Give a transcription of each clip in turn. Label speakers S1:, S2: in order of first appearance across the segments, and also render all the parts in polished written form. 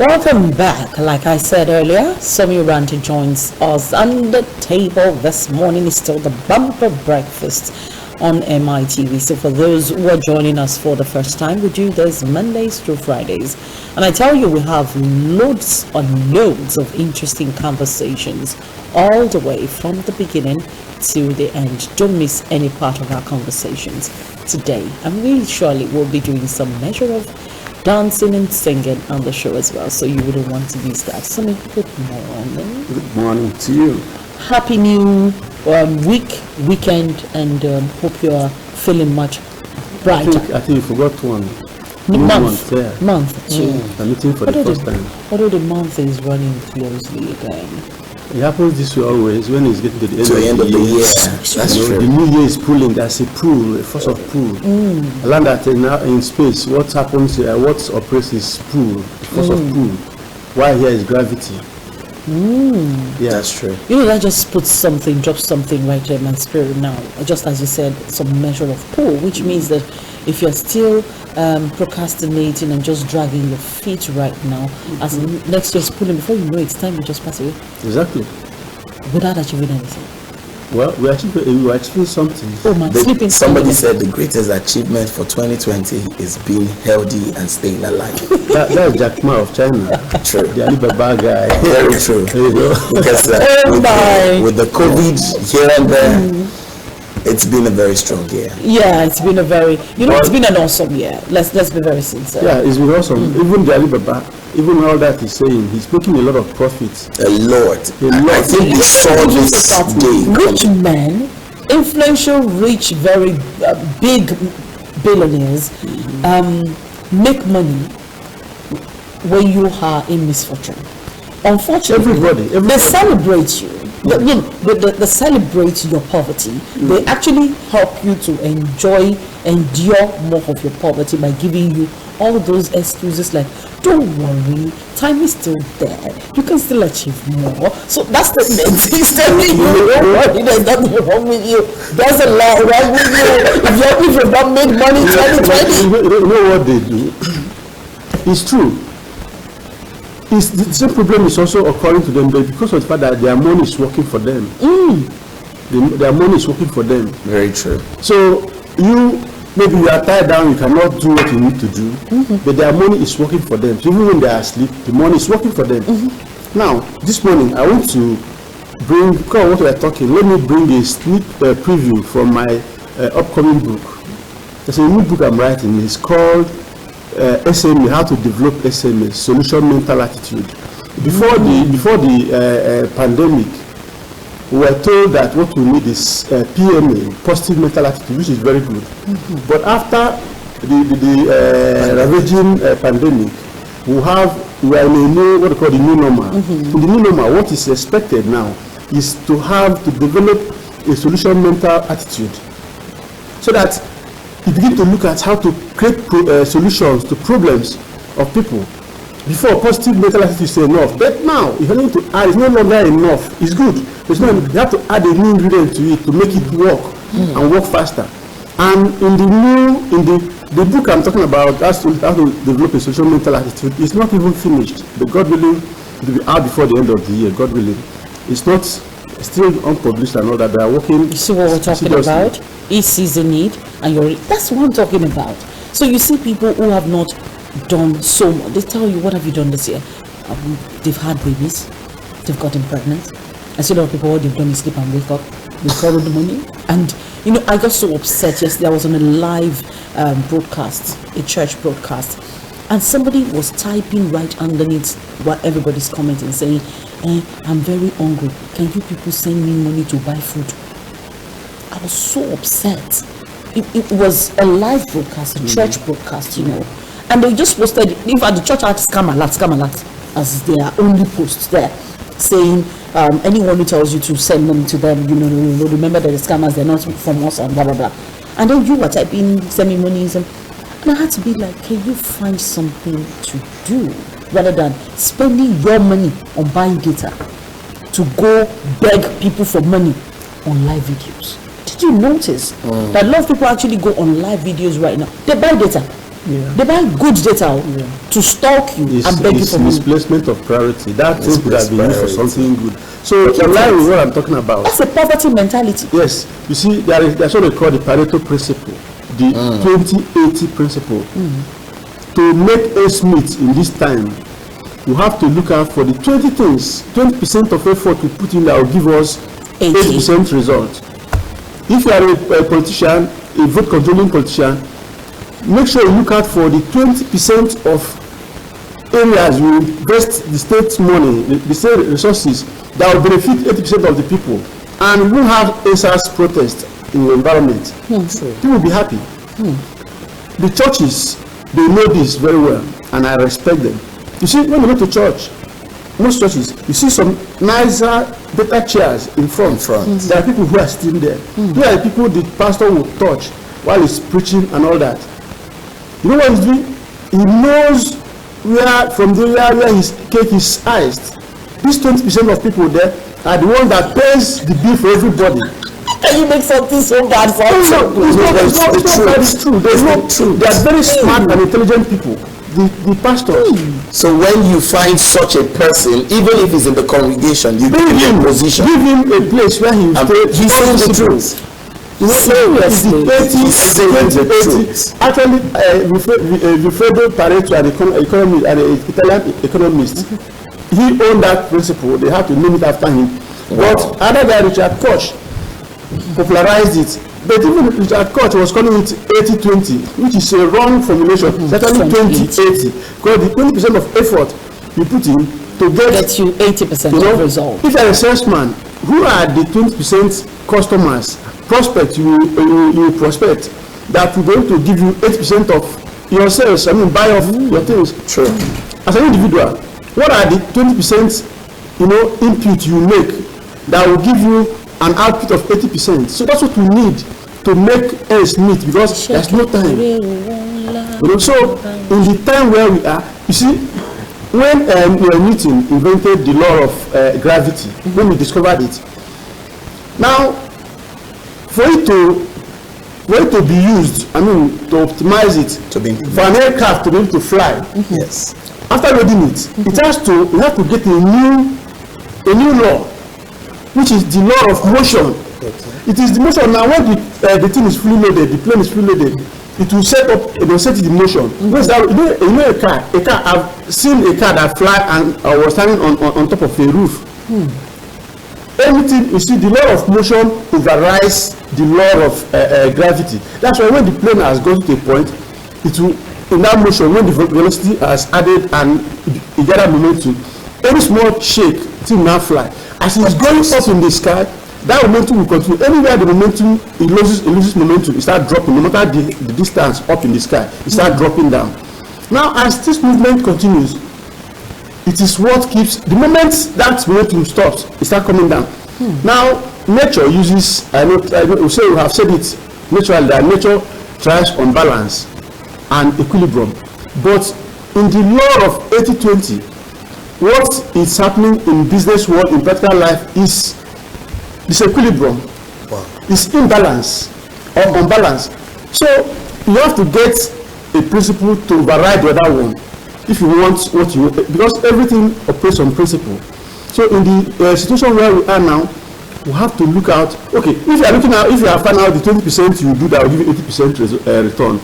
S1: Welcome back. Like I said earlier, Somi Ranti joins us on the table this morning. Is still the bumper breakfast on MITV. So for those who are joining us for the first time, we do this Mondays through Fridays. And I tell you, we have loads and loads of interesting conversations all the way from the beginning to the end. Don't miss any part of our conversations today. And we surely will be doing some measure of dancing and singing on the show as well, so you wouldn't want to miss that. So, good morning.
S2: Good morning to you.
S1: Happy new weekend, and hope you are feeling much brighter.
S2: I think you forgot one.
S1: Month too.
S2: I'm meeting for the first time.
S1: Although the month is running closely again.
S2: It happens this way always when it's getting to the end of the year.
S3: That's true.
S2: The new year is pulling. There's a pull, a force of pull. I learned that now in space, what happens here, what operates is pull, the force of pull. While here is gravity.
S3: Yeah, that's true.
S1: You know, that just drops something right in my spirit now. Just as you said, some measure of pull, which means that if you're still procrastinating and just dragging your feet right now, as next year's pulling, before you know it's time to just pass away.
S2: Exactly.
S1: Without achieving anything.
S2: Well, we're achieving something.
S1: Oh my, sleeping.
S3: Somebody said the greatest achievement for 2020 is being healthy and staying alive.
S2: That's Jack Ma of China.
S3: True.
S2: The Alibaba guy.
S3: Very true.
S2: There you go.
S3: Because with the COVID here and there, it's been a very strong year.
S1: Yeah, it's been it's been an awesome year. Let's be very sincere.
S2: Yeah, it's been awesome. Even the Alibaba, even all that he's saying, he's making a lot of profits.
S3: A lot. I think we saw this day.
S1: Rich men, influential, rich, very big billionaires, make money when you are in misfortune. Unfortunately,
S2: everybody.
S1: They celebrate you. They celebrate your poverty. They actually help you to endure more of your poverty by giving you all those excuses like, don't worry, time is still there, you can still achieve more. So that's the he's telling you, don't worry, there's nothing wrong with you, there's a lot wrong with you if you've not made money in 2020.
S2: You know what they do? It's true. The same problem is also occurring to them because of the fact that their money is working for them. Their money is working for them.
S3: Very true.
S2: So maybe you are tied down, you cannot do what you need to do, but their money is working for them. So even when they are asleep, the money is working for them. Now, this morning, I want to because of what we are talking, let me bring a sneak preview from my upcoming book. There's a new book I'm writing. It's called SME, How to Develop SME, Solution Mental Attitude. Before the pandemic, we were told that what we need is PMA, Positive Mental Attitude, which is very good. But after the ravaging pandemic, we are in a new, what we call the new normal. In the new normal, what is expected now is to develop a solution mental attitude, so that you begin to look at how to create solutions to problems of people. Before, positive mental attitude is enough, but now if you need to add, it's no longer enough. It's good. You have to add a new ingredient to it to make it work and work faster. And in the book I'm talking about, how to develop a social mental attitude, is not even finished. But God willing, it will be out before the end of the year. God willing, it's not still unpublished and all that. They are working.
S1: You see what we're talking about? He sees the need, and that's what I'm talking about. So you see people who have not done so much. They tell you, what have you done this year? They've had babies, they've gotten pregnant. I see a lot of people, what they've done is sleep and wake up, they borrow the money. And I got so upset yesterday. I was on a live broadcast, a church broadcast, and somebody was typing right underneath what everybody's commenting, saying, I'm very hungry, can you people send me money to buy food? I was so upset. It was a live broadcast, a church broadcast, and they just posted, in fact the church had scam alert as their only post there, saying anyone who tells you to send money to them, remember that the scammers, they're not from us and blah blah blah. And then you were typing, send me money, and I had to be like, can you find something to do rather than spending your money on buying data to go beg people for money on live videos? Did you notice that a lot of people actually go on live videos right now? They buy data. They buy good data to stalk you and beg you for money.
S2: Misplacement of priority. That thing could have been used for something good. So in line with what I'm talking about.
S1: That's a poverty mentality.
S2: Yes. You see, that's what they call the Pareto principle, the 20-80 principle. To make ends meet in this time, you have to look out for the 20 things, 20% of effort we put in that will give us 80% result. If you are a politician, a vote controlling politician, make sure you look out for the 20% of areas you invest the state's money, the state resources that will benefit 80% of the people. And we won't have ASAS protest in the environment. People will be happy. The churches, they know this very well, and I respect them. You see, when you go to church, most churches, you see some nicer, better chairs in front. There are people who are sitting there. There are people the pastor will touch while he's preaching and all that. You know what he's doing? He knows where, from the area where his cake is iced. These 20% of people there are the ones that pays the bill for everybody.
S1: Can you make something so bad for us?
S2: It's true. They are very smart and intelligent people. The pastors.
S3: So when you find such a person, even if he's in the congregation, you give him a position.
S2: Give him a place where he
S3: he's saying the truth.
S2: You know,
S3: Seriously, he's saying the truth.
S2: Actually, Vilfredo Pareto, an Italian economist, he owned that principle. They had to name it after him. But other guy, Richard Koch, popularized it. But even Richard Koch was calling it 80-20, which is a wrong formulation. It's actually 20-80. Because the 20% of effort you put in to get
S1: you 80% of result.
S2: If you're a salesman, who are the 20% customers, prospect you prospect that will be able to give you 80% of your sales? I mean, buy off your things.
S3: True.
S2: As an individual, what are the 20% input you make that will give you an output of 80%? So that's what we need to make ends meet, because there's no time. So in the time where we are, you see, when Newton invented the law of gravity, when we discovered it, now for it to be used, I mean, to optimize it, for an aircraft to be able to fly,
S3: yes.
S2: After reading it, we have to get a new law, which is the law of motion. It is the motion. Now, when the thing is fully loaded, the plane is fully loaded, it will set it in motion. Where's that? You know a car. I've seen a car that fly and was standing on top of a roof. Everything, you see, the law of motion overrides the law of gravity. That's why when the plane has gone to a point, it will, in that motion, when the velocity has added and it gathers momentum, any small shake, it will now fly. As it's going up in the sky, that momentum will continue. Anywhere the momentum, it loses momentum, it starts dropping. No matter the distance up in the sky, it starts dropping down. Now, as this movement continues, it is what keeps, the moment that momentum stops, it starts coming down. Now, nature uses, I know, we have said it naturally, that nature thrives on balance and equilibrium. But in the law of 80-20, what is happening in business world, in practical life, is disequilibrium. It's imbalance or unbalance. So you have to get a principle to override the other one if you want what you, because everything operates on principle. So in the situation where we are now, we have to look out. Okay, if you are looking at, if you have found out the 20% you do that will give you 80% return,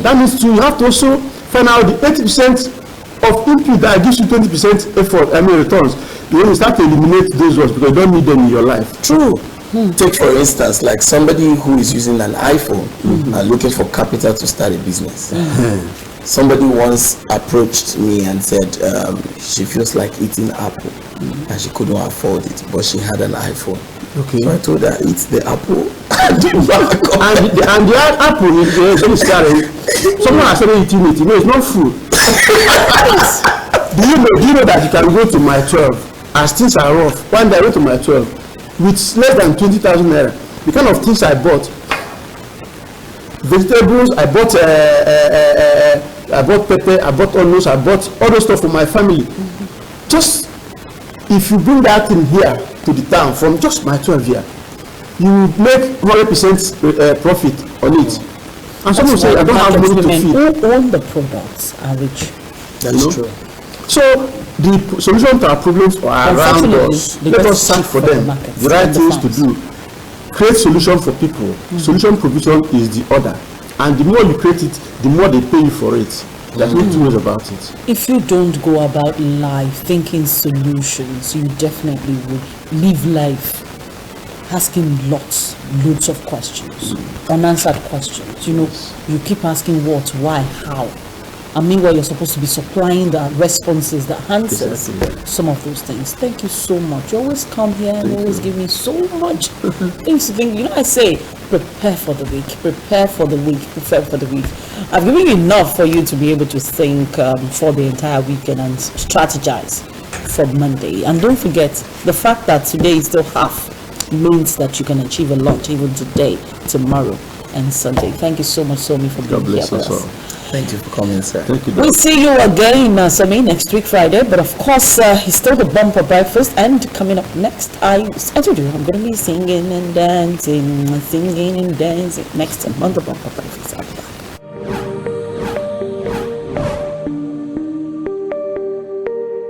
S2: that means you have to also find out the 80% of input that gives you 20% effort, returns. You start to eliminate those ones because you don't need them in your life.
S3: True. Take for instance, like somebody who is using an iPhone and looking for capital to start a business. Somebody once approached me and said she feels like eating apple and she couldn't afford it, but she had an iPhone.
S2: Okay.
S3: So I told her, eat the apple and
S2: the apple is starting. Someone has started eating it. You know, it's not food. Do you know that you can go to my 12 as things are rough? One day I went to my 12 with less than 20,000 naira. The kind of things I bought, vegetables, I bought pepper, I bought onions, I bought all those stuff for my family. Just if you bring that in here to the town from just my 12 here, you will make 100% profit on it. And someone
S1: That's
S2: say,
S1: why
S2: I don't have
S1: market
S2: money to
S1: women
S2: feed.
S1: who own the products are rich.
S3: That's
S2: No.
S3: true.
S2: So the solution to our problems are around
S1: Unfortunately,
S2: us.
S1: the
S2: Let
S1: best
S2: us search
S1: chief
S2: for
S1: for the
S2: them,
S1: markets
S2: the right
S1: and the
S2: things to
S1: farms.
S2: do. Create solution for people. Solution provision is the order. And the more you create it, the more they pay you for it. There's no two ways about it.
S1: If you don't go about life thinking solutions, you definitely would live life asking loads of questions, unanswered questions. You know, you keep asking what, why, how. And meanwhile, you're supposed to be supplying the responses, the answers,
S2: Exactly.
S1: some of those things. Thank you so much. You always come here and you always give me so much things to think. You know, I say, prepare for the week, prepare for the week, prepare for the week. I've given you enough for you to be able to think for the entire weekend and strategize for Monday. And don't forget, the fact that today is still half means that you can achieve a lot even today, tomorrow, and Sunday. Thank you so much, Somi, for being
S2: God
S1: here
S2: bless
S1: with
S2: us
S1: us.
S2: all.
S3: Thank you for coming, sir.
S2: Thank you.
S1: We'll see you again, Somi, next week, Friday. But of course, it's still the bumper breakfast. And coming up next, I told you, I'm going to be singing and dancing next on the bumper breakfast.